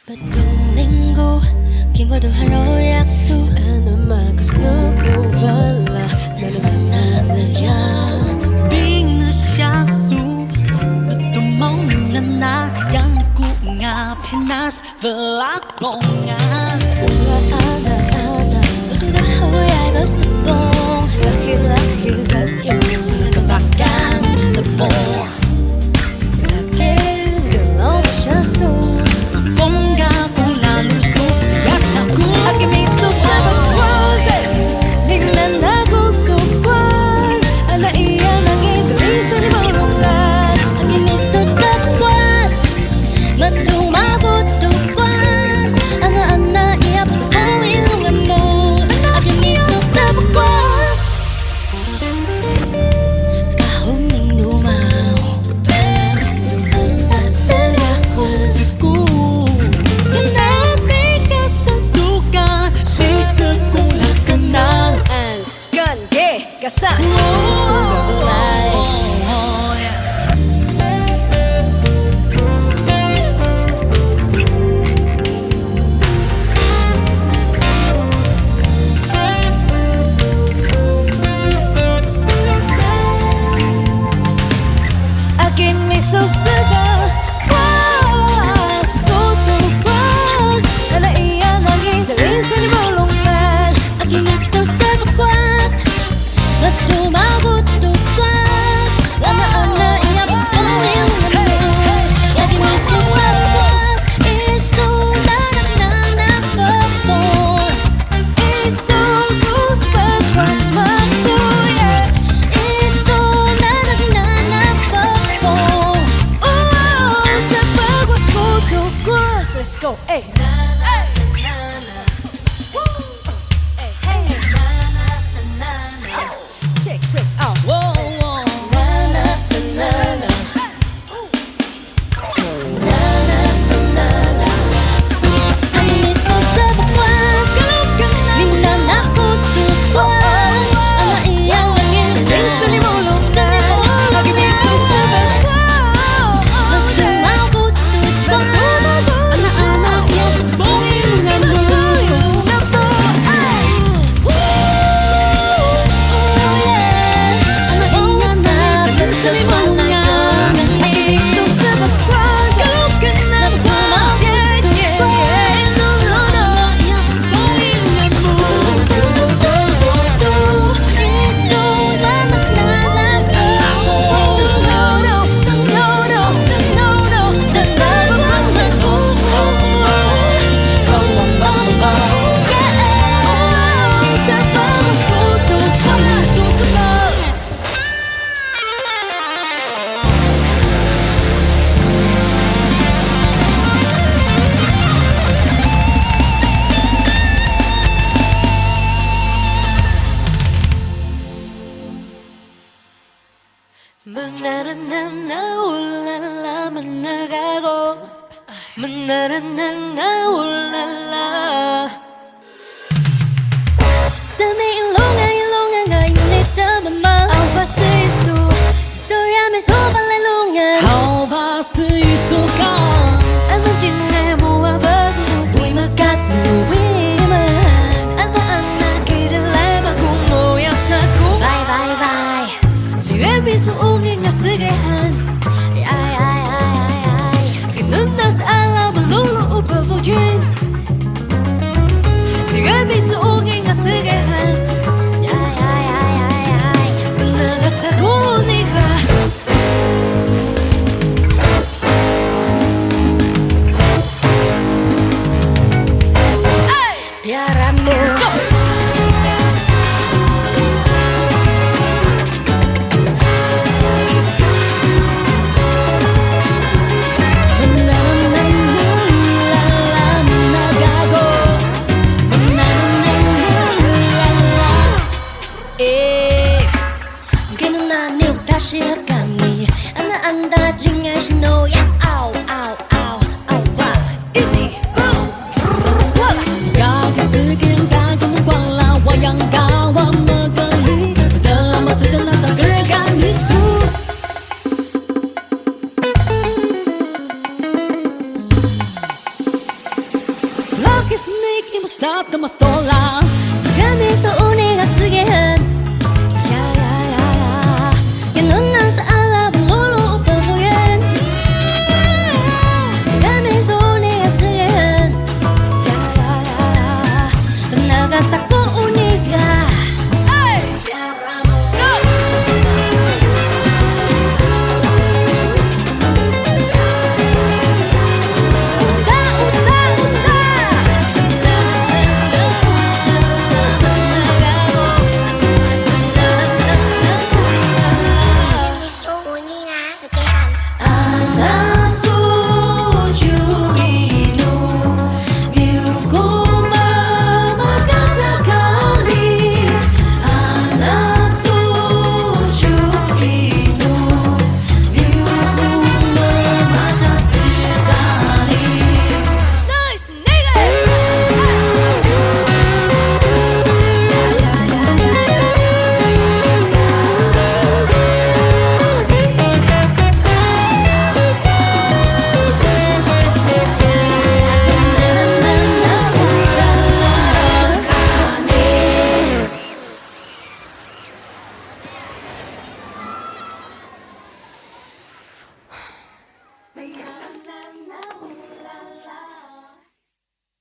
Berlinggu, kini Tuhan royaku. Sana makas nemu bala, nana yang bing syasu, betul mau nana yang ku ngapenas velakongan. Anak-anak, kau dah hoyai bersepong, laki-laki zayu kebakang bersepong. Laki dalam syasu. Kasar, sungguh belai. Akin miso segar, kuas, kutu kuas. Ala iya nanging galing sa nimulungan. Akin miso segar kuas. Betul mau tugas, anak-anak yang bersekolah lagi masih sepuas. Isu anak-anak kebun, isu terus berkeras matu ya. Isu anak-anak kebun, sebagus tugas. Let's go, eh. Check out. Whoa, whoa. Na na na na na. Na na na na na. Ani miso sebuas. Minda naku tugas. Anak yang langit bisa dimulungkan. Lagi miso sebuas. Betul mau tugas. Anak-anak yang bersembunyi dengan Menanana ulala menagago, menanana ulala. Semi ilongan ngayon nito mama. Ang fasisu, soya may sopan lalungan. Ang fasisu ka. Ang manjinay mo abago, tu'y magkasiluwiman. Ang anak kirilay magumuya sa ko. Bye bye bye. Siwebe sa unging asigahan. Ay ay ay ay ay. Kinunda sa alam malulu upavuyin. Siwebe sa unging asigahan. Ay ay ay ay ay. Kinunda sa kunika. Piaramu. Let's go. Start the story. Sudah bisa unik